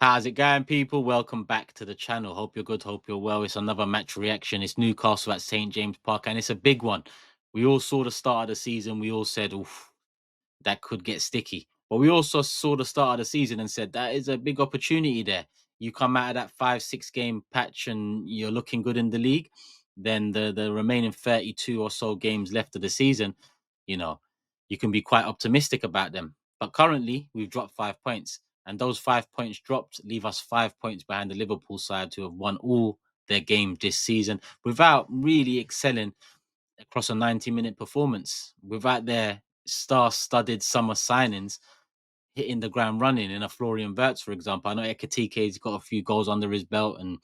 How's it going, people? Welcome back to the channel. Hope you're good. Hope you're well. It's another match reaction. It's Newcastle at St. James Park, and it's a big one. We all saw the start of the season. We all said, oof, that could get sticky. But we also saw the start of the season and said, that is a big opportunity there. You come out of that 5-6 game patch and you're looking good in the league. Then the remaining 32 or so games left of the season, you know, you can be quite optimistic about them. But currently, we've dropped 5 points. And those 5 points dropped leave us 5 points behind the Liverpool side, who have won all their games this season without really excelling across a 90-minute performance, without their star-studded summer signings hitting the ground running in a Florian Wirtz, for example. I know Ekatike's got a few goals under his belt and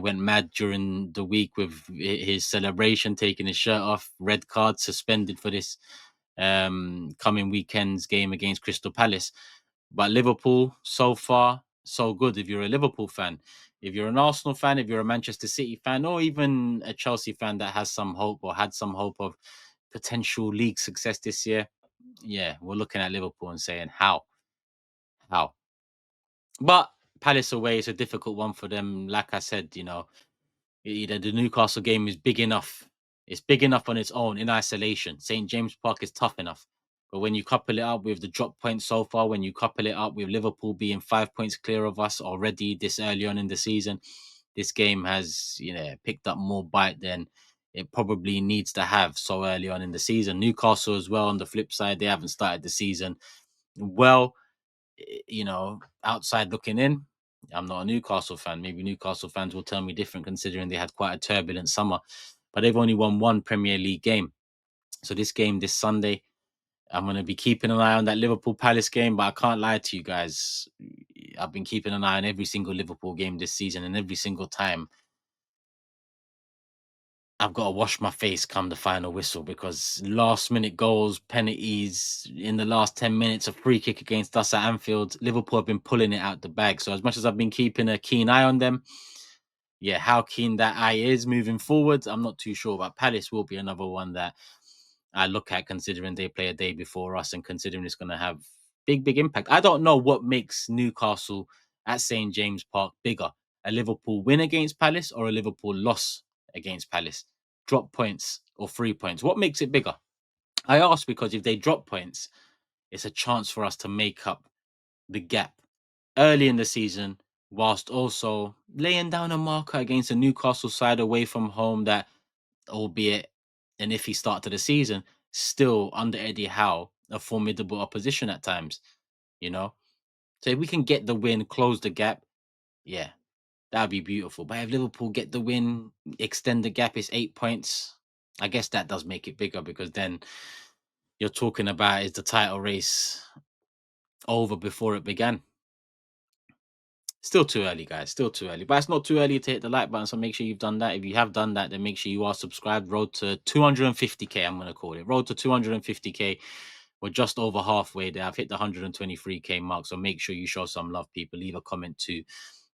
went mad during the week with his celebration, taking his shirt off, red card, suspended for this coming weekend's game against Crystal Palace. But Liverpool, so far, so good. If you're a Liverpool fan, if you're an Arsenal fan, if you're a Manchester City fan, or even a Chelsea fan that has some hope or had some hope of potential league success this year, yeah, we're looking at Liverpool and saying, how? But Palace away is a difficult one for them. Like I said, the Newcastle game is big enough. It's big enough on its own in isolation. St. James Park is tough enough. But when you couple it up with the drop points so far, when you couple it up with Liverpool being 5 points clear of us already this early on in the season, this game has, picked up more bite than it probably needs to have so early on in the season. Newcastle as well, on the flip side, they haven't started the season well. Outside looking in, I'm not a Newcastle fan. Maybe Newcastle fans will tell me different, considering they had quite a turbulent summer. But they've only won one Premier League game. So this game, this Sunday, I'm going to be keeping an eye on that Liverpool Palace game. But I can't lie to you guys. I've been keeping an eye on every single Liverpool game this season, and every single time I've got to wash my face come the final whistle, because last minute goals, penalties in the last 10 minutes, a free kick against us at Anfield, Liverpool have been pulling it out the bag. So as much as I've been keeping a keen eye on them, how keen that eye is moving forward, I'm not too sure. But Palace will be another one that I look at, considering they play a day before us and considering it's going to have big impact. I don't know what makes Newcastle at St. James Park bigger: a Liverpool win against Palace or a Liverpool loss against Palace. Drop points or 3 points. What makes it bigger? I ask because if they drop points, it's a chance for us to make up the gap early in the season, whilst also laying down a marker against a Newcastle side away from home that, albeit an iffy start to the season, still under Eddie Howe, a formidable opposition at times, you know? So if we can get the win, close the gap, yeah, that'd be beautiful. But if Liverpool get the win, extend the gap, it's 8 points. I guess that does make it bigger, because then you're talking about, is the title race over before it began? Still too early, guys. Still too early. But it's not too early to hit the like button. So make sure you've done that. If you have done that, then make sure you are subscribed. Road to 250K, I'm going to call it. Road to 250K. We're just over halfway there. I've hit the 123K mark. So make sure you show some love, people. Leave a comment too.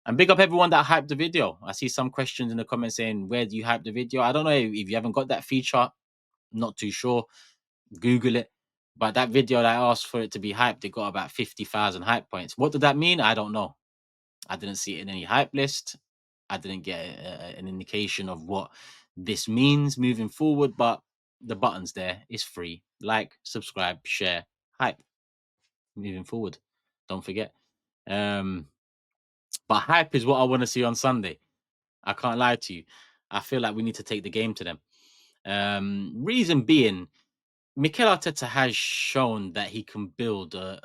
And big up everyone that hyped the video. I see some questions in the comments saying, where do you hype the video? I don't know if you haven't got that feature. Not too sure. Google it. But that video that I asked for it to be hyped, it got about 50,000 hype points. What did that mean? I don't know. I didn't see it in any hype list. I didn't get an indication of what this means moving forward, but the button's there. It's free. Like, subscribe, share, hype. Moving forward. Don't forget. But hype is what I want to see on Sunday. I can't lie to you. I feel like we need to take the game to them. Reason being, Mikel Arteta has shown that he can build a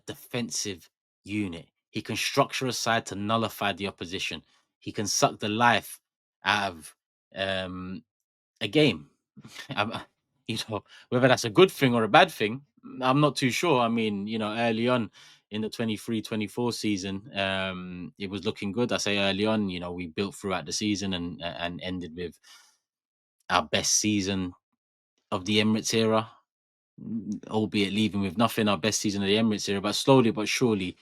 defensive unit. He can structure a side to nullify the opposition. He can suck the life out of a game. Whether that's a good thing or a bad thing, I'm not too sure. I mean, early on in the 23-24 season, it was looking good. I say early on, we built throughout the season and ended with our best season of the Emirates era, albeit leaving with nothing, our best season of the Emirates era. But slowly but surely,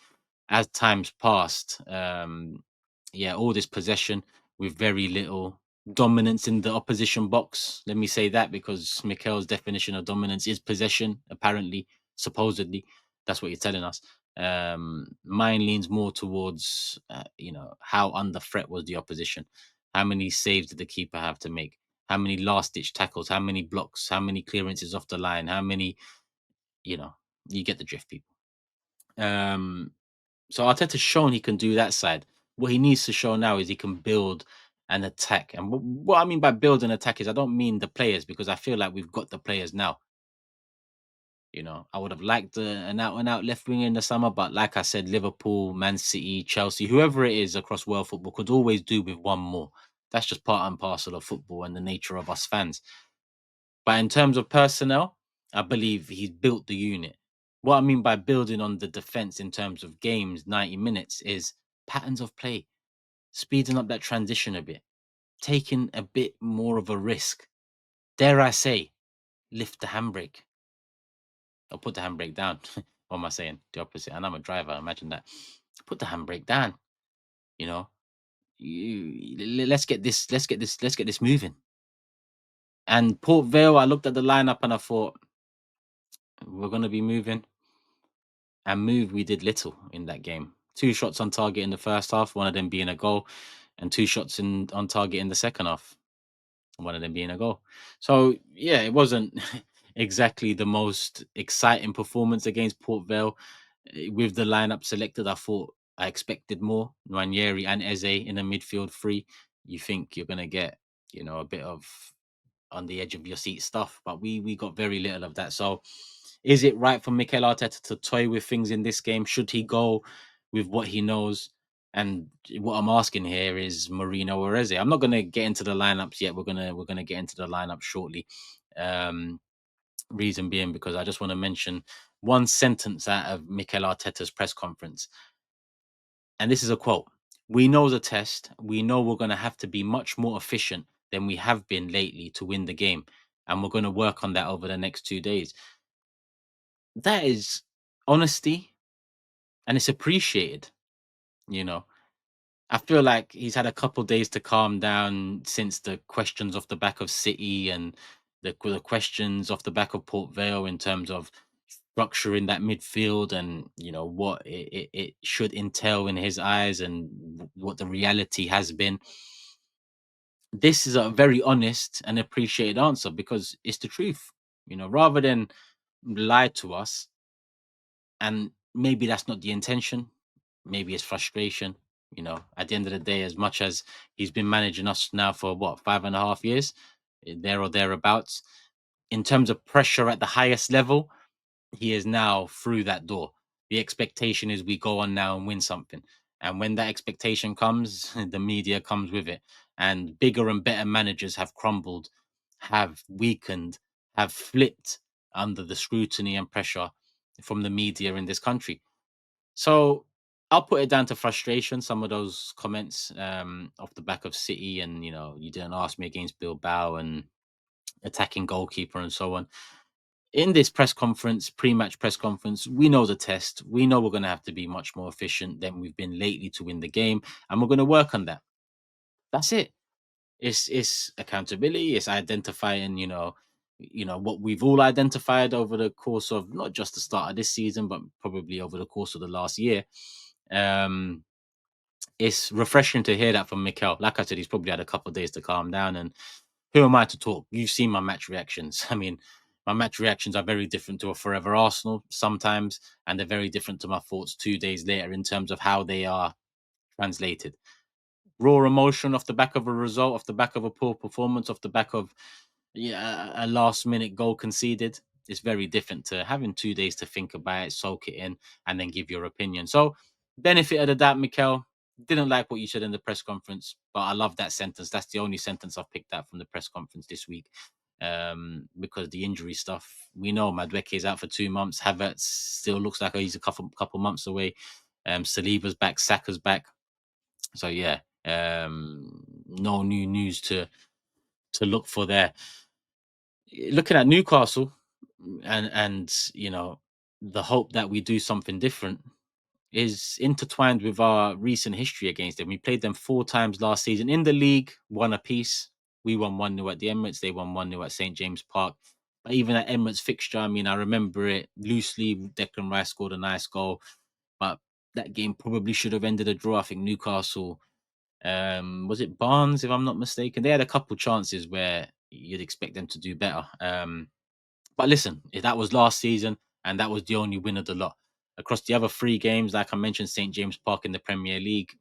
as times passed, all this possession with very little dominance in the opposition box. Let me say that, because Mikel's definition of dominance is possession, apparently, supposedly. That's what you're telling us. Mine leans more towards, how under threat was the opposition? How many saves did the keeper have to make? How many last ditch tackles? How many blocks? How many clearances off the line? How many, you know, you get the drift, people. Um, so Arteta's shown he can do that side. What he needs to show now is he can build and attack. And what I mean by build and attack is I don't mean the players, because I feel like we've got the players now. I would have liked an out and out left wing in the summer, but like I said, Liverpool, Man City, Chelsea, whoever it is across world football could always do with one more. That's just part and parcel of football and the nature of us fans. But in terms of personnel, I believe he's built the unit. What I mean by building on the defense in terms of games, 90 minutes, is patterns of play, speeding up that transition a bit, taking a bit more of a risk. Dare I say, lift the handbrake or put the handbrake down. What am I saying? The opposite. And I'm a driver. Imagine that. Put the handbrake down. You know, let's get this. Let's get this. Let's get this moving. And Port Vale, I looked at the lineup and I thought we're gonna be moving. And move, we did little in that game. 2 shots on target in the first half, one of them being a goal, and 2 shots on target in the second half, one of them being a goal. So yeah, it wasn't exactly the most exciting performance against Port Vale. With the lineup selected, I thought I expected more. Ranieri and Eze in a midfield three. You think you're gonna get, a bit of on the edge of your seat stuff, but we got very little of that. So, is it right for Mikel Arteta to toy with things in this game? Should he go with what he knows? And what I'm asking here is Marino or Eze. I'm not going to get into the lineups yet. We're gonna get into the lineup shortly. Um, Reason being because I just want to mention one sentence out of Mikel Arteta's press conference, and this is a quote: "We know the test. We know we're going to have to be much more efficient than we have been lately to win the game, and we're going to work on that over the next 2 days." That is honesty, and it's appreciated. You know, I feel like he's had a couple days to calm down since the questions off the back of City and the questions off the back of Port Vale in terms of structuring that midfield and what it should entail in his eyes and what the reality has been. This is a very honest and appreciated answer because it's the truth. Rather than lie to us, and maybe that's not the intention. Maybe it's frustration. At the end of the day, as much as he's been managing us now for what, 5.5 years, there or thereabouts, in terms of pressure at the highest level, he is now through that door. The expectation is we go on now and win something. And when that expectation comes, the media comes with it. And bigger and better managers have crumbled, have weakened, have flipped under the scrutiny and pressure from the media in this country. So I'll put it down to frustration. Some of those comments off the back of City, and you didn't ask me against Bilbao and attacking goalkeeper and so on. In this press conference, pre-match press conference, we know the test. We know we're going to have to be much more efficient than we've been lately to win the game, and we're going to work on that. That's it. It's accountability. It's identifying, what we've all identified over the course of not just the start of this season, but probably over the course of the last year. Um, it's refreshing to hear that from Mikel. Like I said, he's probably had a couple of days to calm down. And who am I to talk? You've seen my match reactions. I mean, my match reactions are very different to a Forever Arsenal sometimes, and they're very different to my thoughts 2 days later in terms of how they are translated. Raw emotion off the back of a result, off the back of a poor performance, off the back of a last minute goal conceded. It's very different to having 2 days to think about it, soak it in, and then give your opinion. So, benefit of the doubt, Mikel. Didn't like what you said in the press conference, but I love that sentence. That's the only sentence I've picked out from the press conference this week. Because the injury stuff, we know Madueke is out for 2 months. Havertz still looks like he's a couple months away. Saliba's back, Saka's back. So yeah, no new news to look for there. Looking at Newcastle and the hope that we do something different is intertwined with our recent history against them. We played them 4 times last season in the league, won a piece. We won 1-0 at the Emirates, they won 1-0 at St James Park. But even at Emirates fixture, I mean, I remember it loosely. Declan Rice scored a nice goal. but that game probably should have ended a draw. I think Newcastle, was it Barnes, if I'm not mistaken? They had a couple chances where you'd expect them to do better. But listen, if that was last season and that was the only win of the lot. Across the other three games, like I mentioned, St. James Park in the Premier League,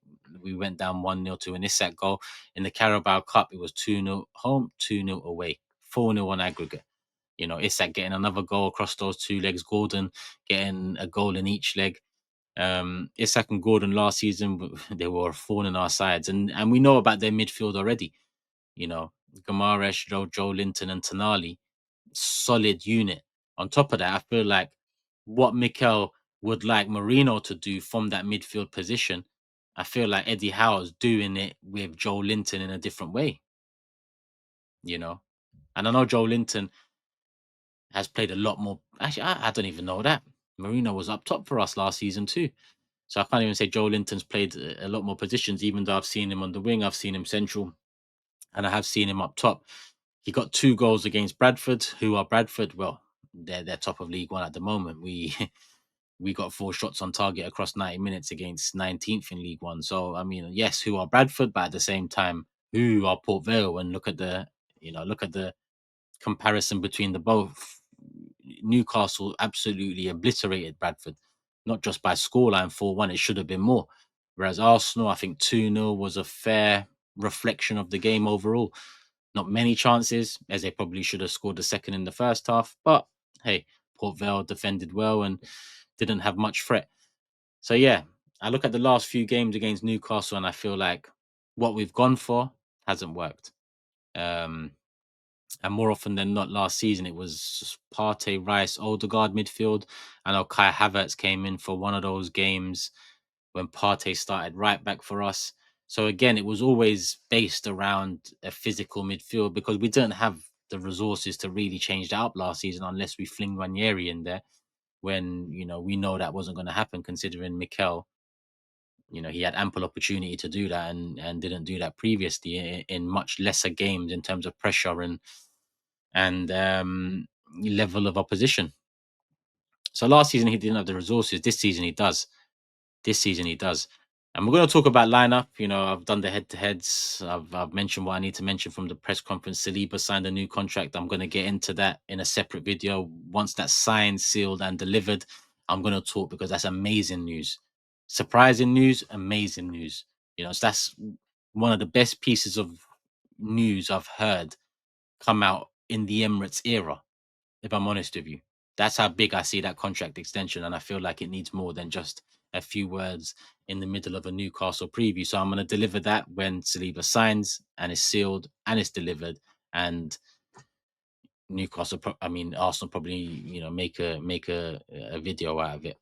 we went down 1-0 to an ISAC goal. In the Carabao Cup, it was 2-0 home, 2-0 away, 4-0 on aggregate. You know, ISAC getting another goal across those two legs, Gordon getting a goal in each leg. Isak and Gordon last season, they were a thorn in our sides. And we know about their midfield already. You know, Gamaresh, Joe Linton, and Tonali, solid unit. On top of that, I feel like what Mikel would like Marino to do from that midfield position, I feel like Eddie Howe's doing it with Joe Linton in a different way, you know. And I know Joe Linton has played a lot more. Actually, I don't even know that. Marino was up top for us last season too. So I can't even say Joe Linton's played a lot more positions, even though I've seen him on the wing, I've seen him central, and I have seen him up top. He got 2 goals against Bradford. Who are Bradford? Well, they're top of League One at the moment. We we got 4 shots on target across 90 minutes against 19th in League One. So I mean, yes, who are Bradford, but at the same time, who are Port Vale? And look at the comparison between the both. Newcastle absolutely obliterated Bradford, not just by scoreline 4-1. It should have been more. Whereas Arsenal, I think 2-0 was a fair reflection of the game overall. Not many chances, as they probably should have scored the second in the first half. But hey, Port Vale defended well and didn't have much threat. So yeah, I look at the last few games against Newcastle and I feel like what we've gone for hasn't worked. Um, and more often than not, last season it was Partey, Rice, Odegaard midfield. I know Kai Havertz came in for one of those games when Partey started right back for us. So again, it was always based around a physical midfield because we didn't have the resources to really change that up last season unless we fling Ranieri in there. When we know that wasn't going to happen, considering Mikel, he had ample opportunity to do that and didn't do that previously in much lesser games in terms of pressure and level of opposition. So last season he didn't have the resources. This season he does. This season he does. And we're going to talk about lineup. I've done the head-to-heads. I've mentioned what I need to mention from the press conference. Saliba signed a new contract. I'm going to get into that in a separate video. Once that's signed, sealed, and delivered, I'm going to talk because that's amazing news. Surprising news, amazing news. So that's one of the best pieces of news I've heard come out in the Emirates era, if I'm honest with you. That's how big I see that contract extension, and I feel like it needs more than just a few words in the middle of a Newcastle preview. So I'm going to deliver that when Saliba signs and is sealed and it's delivered, and Arsenal probably make a video out of it.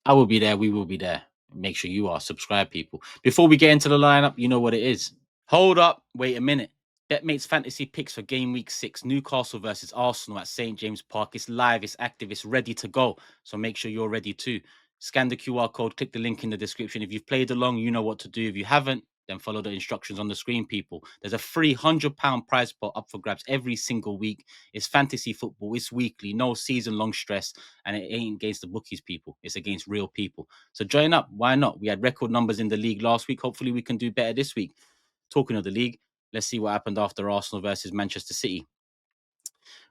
I will be there. We will be there. Make sure you are subscribed, people. Before we get into the lineup, you know what it is. Hold up. Wait a minute. BetMates fantasy picks for game week 6, Newcastle versus Arsenal at St. James Park. It's live, it's active, it's ready to go. So make sure you're ready too. Scan the QR code, click the link in the description. If you've played along, you know what to do. If you haven't, then follow the instructions on the screen, people. There's a free £100 prize pot up for grabs every single week. It's fantasy football, it's weekly, no season-long stress, and it ain't against the bookies, people. It's against real people. So join up. Why not? We had record numbers in the league last week. Hopefully we can do better this week. Talking of the league, let's see what happened after Arsenal versus Manchester City.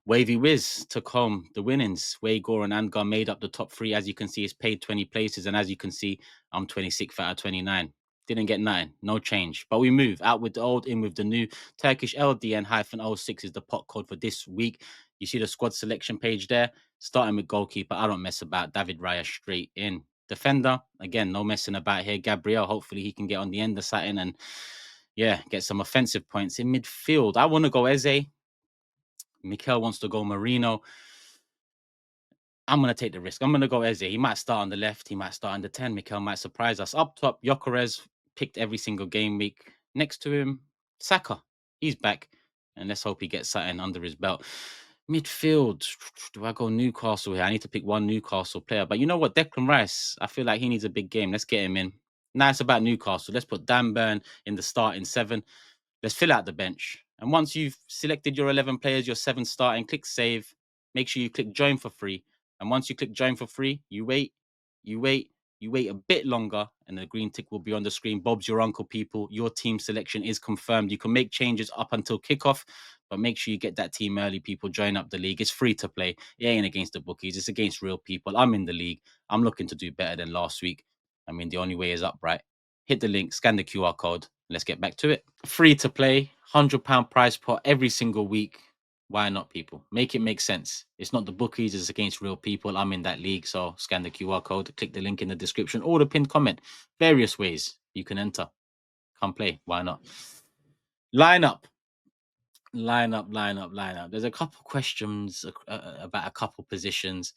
Wavy Wiz took home the winnings. Gore and Angar made up the top 3. As you can see, it's paid 20 places. And as you can see, I'm 26th out of 29. Didn't get 9. No change. But we move. Out with the old, in with the new. TurkishLDN-06 is the pot code for this week. You see the squad selection page there. Starting with goalkeeper. I don't mess about. David Raya straight in. Defender, again, no messing about here. Gabriel, hopefully he can get on the end of something and get some offensive points. In midfield, I want to go Eze. Mikel wants to go Marino. I'm going to take the risk. I'm going to go Eze. He might start on the left. He might start on the 10. Mikel might surprise us. Up top, Gyökeres picked every single game week. Next to him, Saka. He's back. And let's hope he gets something under his belt. Midfield, do I go Newcastle here? I need to pick one Newcastle player. But you know what? Declan Rice, I feel like he needs a big game. Let's get him in. Now it's about Newcastle. Let's put Dan Burn in the starting 7. Let's fill out the bench. And once you've selected your 11 players, your 7 starting, click save. Make sure you click join for free. And once you click join for free, you wait, You wait a bit longer and the green tick will be on the screen. Bob's your uncle, people. Your team selection is confirmed. You can make changes up until kickoff, but make sure you get that team early, people. Join up the league. It's free to play. It ain't against the bookies. It's against real people. I'm in the league. I'm looking to do better than last week. I mean, the only way is up, right? Hit the link, scan the QR code. Let's get back to it. Free to play, £100 prize pot every single week. Why not, people? Make it make sense. It's not the bookies, it's against real people. I'm in that league, so scan the QR code, click the link in the description or the pinned comment. Various ways you can enter. Come play. Why not? Line up. There's a couple questions about a couple positions.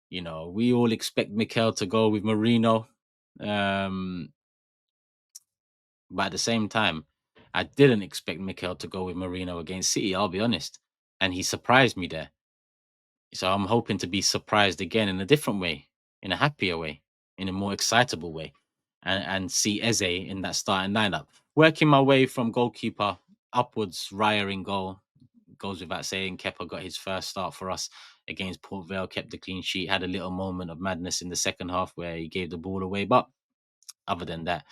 You know, we all expect MIKEL to go with Marino. But at the same time, I didn't expect MIKEL to go with Marino against City, I'll be honest. And he surprised me there. So I'm hoping to be surprised again in a different way, in a happier way, in a more excitable way, and see Eze in that starting lineup. Working my way from goalkeeper upwards, Raya in goal. Goes without saying, Kepa got his first start for us against Port Vale, kept the clean sheet, had a little moment of madness in the second half where he gave the ball away. But other than that,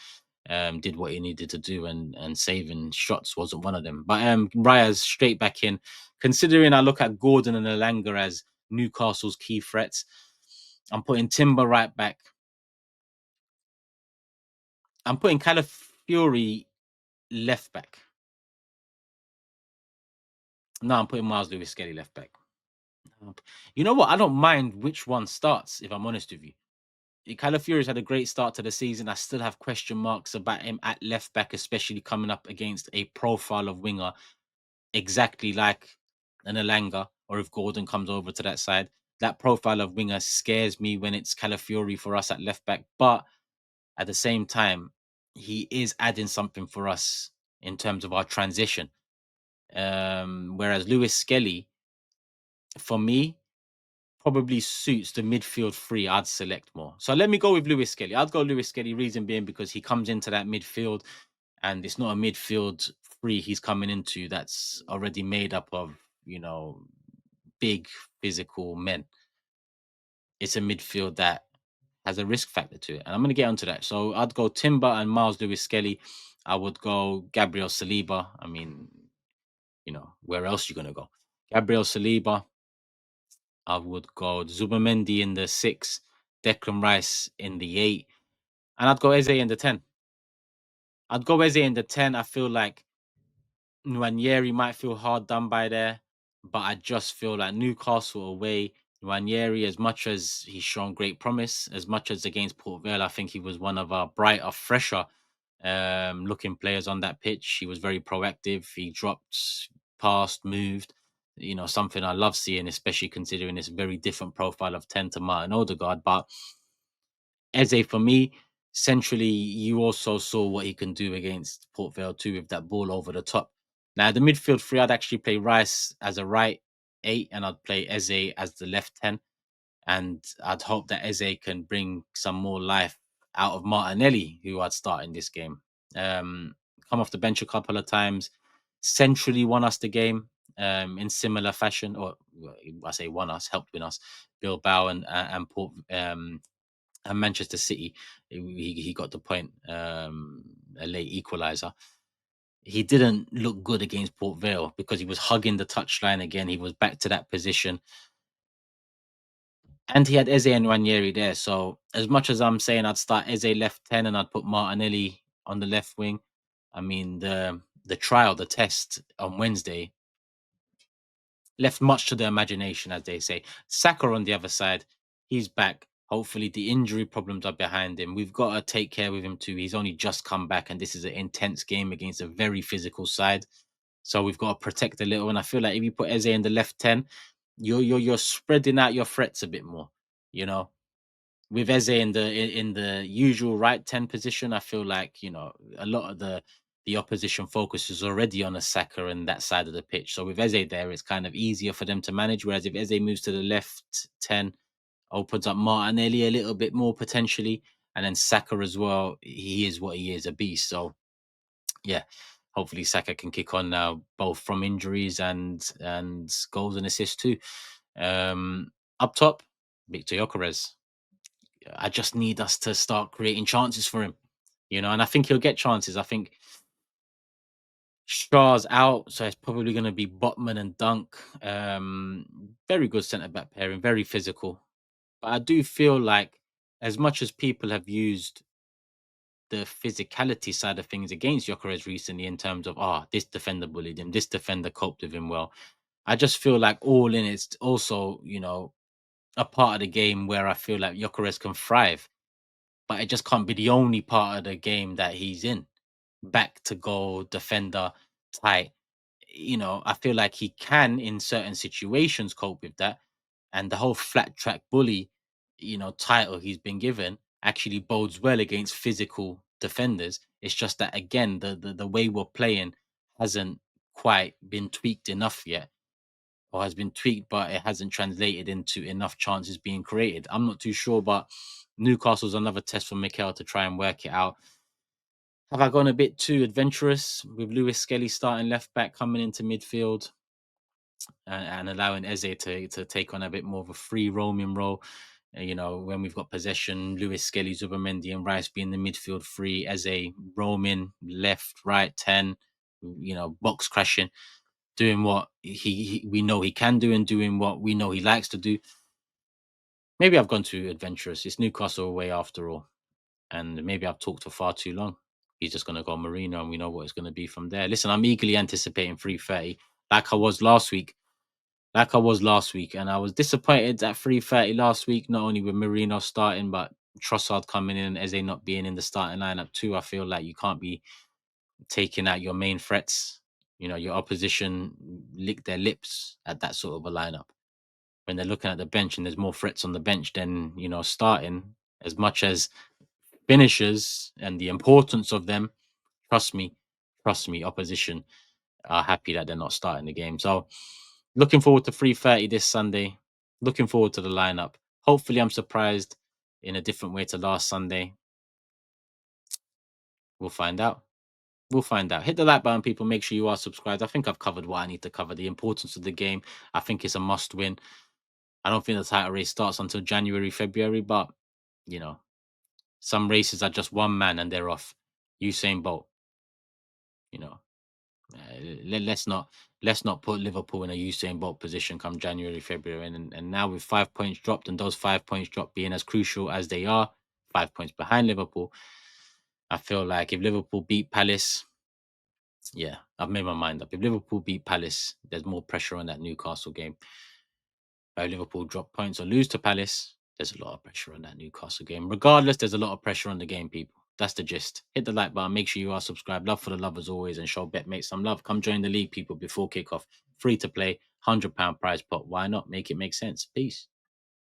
did what he needed to do, and saving shots wasn't one of them. But Raya's straight back in. Considering I look at Gordon and Elanga as Newcastle's key threats, I'm putting Timber right back. I'm putting Calafiori left back. No, I'm putting Miles Lewis Skelly left back. You know what? I don't mind which one starts, if I'm honest with you. Calafiori's had a great start to the season. I still have question marks about him at left back, especially coming up against a profile of winger exactly like an Elanga, or if Gordon comes over to that side. That profile of winger scares me when it's Calafiori for us at left back. But at the same time, he is adding something for us in terms of our transition. Whereas Lewis Skelly, for me, probably suits the midfield three I'd select more. So let me go with Lewis Skelly. I'd go Lewis Skelly, reason being because he comes into that midfield and it's not a midfield three he's coming into that's already made up of, you know, big physical men. It's a midfield that has a risk factor to it. And I'm going to get onto that. So I'd go Timber and Miles Lewis Skelly. I would go Gabriel Saliba. I mean, you know, where else are you going to go? Gabriel Saliba. I would go Zubamendi in the 6, Declan Rice in the 8, and I'd go Eze in the 10. I'd go Eze in the 10. I feel like Nwaneri might feel hard done by there, but I just feel like Newcastle away, Nwaneri, as much as he's shown great promise, as much as against Port Vale, I think he was one of our brighter, fresher looking players on that pitch. He was very proactive. He dropped, passed, moved. You know, something I love seeing, especially considering this very different profile of 10 to Martin Odegaard. But Eze, for me, centrally, you also saw what he can do against Port Vale too with that ball over the top. Now, the midfield three, I'd actually play Rice as a right 8 and I'd play Eze as the left 10. And I'd hope that Eze can bring some more life out of Martinelli, who I'd start in this game. Come off the bench a couple of times, centrally won us the game in similar fashion, or I say won us, helped win us. Bilbao and Port and Manchester City, he got the point, a late equaliser. He didn't look good against Port Vale because he was hugging the touchline again. He was back to that position. And he had Eze and Ranieri there. So as much as I'm saying I'd start Eze left 10 and I'd put Martinelli on the left wing, I mean the trial, the test on Wednesday left much to the imagination, as they say. Saka on the other side, he's back. Hopefully the injury problems are behind him. We've got to take care with him too. He's only just come back, and this is an intense game against a very physical side. So we've got to protect a little. And I feel like if you put Eze in the left 10, you're spreading out your threats a bit more, you know. With Eze in the usual right 10 position, I feel like, you know, a lot of the opposition focus is already on a Saka and that side of the pitch. So with Eze there, it's kind of easier for them to manage. Whereas if Eze moves to the left 10, opens up Martinelli a little bit more potentially, and then Saka as well. He is what he is, a beast. So yeah, hopefully Saka can kick on now, both from injuries and goals and assists too. Up top, Victor Gyökeres. I just need us to start creating chances for him, and I think he'll get chances. I think Shaw's out, so it's probably going to be Botman and Dunk. Very good centre back pairing, very physical. But I do feel like, as much as people have used the physicality side of things against Gyökeres recently, in terms of, this defender bullied him, this defender coped with him well, I just feel like all in it's also, a part of the game where I feel like Gyökeres can thrive, but it just can't be the only part of the game that he's in. Back to goal, defender, tight. I feel like he can, in certain situations, cope with that. And the whole flat track bully, title he's been given actually bodes well against physical defenders. It's just that, again, the way we're playing hasn't quite been tweaked enough yet, or has been tweaked, but it hasn't translated into enough chances being created. I'm not too sure, but Newcastle's another test for MIKEL to try and work it out. Have I gone a bit too adventurous with Lewis Skelly starting left back, coming into midfield, and allowing Eze to take on a bit more of a free roaming role? When we've got possession, Lewis Skelly, Zubimendi, and Rice being the midfield free, Eze roaming left, right, 10, box crashing, doing what we know he can do and doing what we know he likes to do. Maybe I've gone too adventurous. It's Newcastle away after all, and maybe I've talked for far too long. He's just going to go Marino, and we know what it's going to be from there. Listen, I'm eagerly anticipating 3:30, like I was last week. And I was disappointed at 3:30 last week, not only with Marino starting, but Trossard coming in, Eze not being in the starting lineup too. I feel like you can't be taking out your main threats. Your opposition lick their lips at that sort of a lineup when they're looking at the bench, and there's more threats on the bench than starting. As much as finishers and the importance of them, trust me, opposition are happy that they're not starting the game. So looking forward to 3:30 this Sunday. Looking forward to the lineup. Hopefully I'm surprised in a different way to last Sunday. We'll find out. We'll find out. Hit the like button, people. Make sure you are subscribed. I think I've covered what I need to cover. The importance of the game. I think it's a must win. I don't think the title race starts until January, February, but you know, some races are just one man and they're off. Usain Bolt, you know. Let's not put Liverpool in a Usain Bolt position come January, February, and now with 5 points dropped, and those 5 points dropped being as crucial as they are, 5 points behind Liverpool. I feel like if Liverpool beat Palace, yeah, I've made my mind up. If Liverpool beat Palace, there's more pressure on that Newcastle game. If Liverpool drop points or lose to Palace, there's a lot of pressure on that Newcastle game. Regardless, there's a lot of pressure on the game, people. That's the gist. Hit the like button. Make sure you are subscribed. Love for the love as always, and show BetMate some love. Come join the league, people, before kickoff. Free to play, £100 prize pot. Why not? Make it make sense. Peace.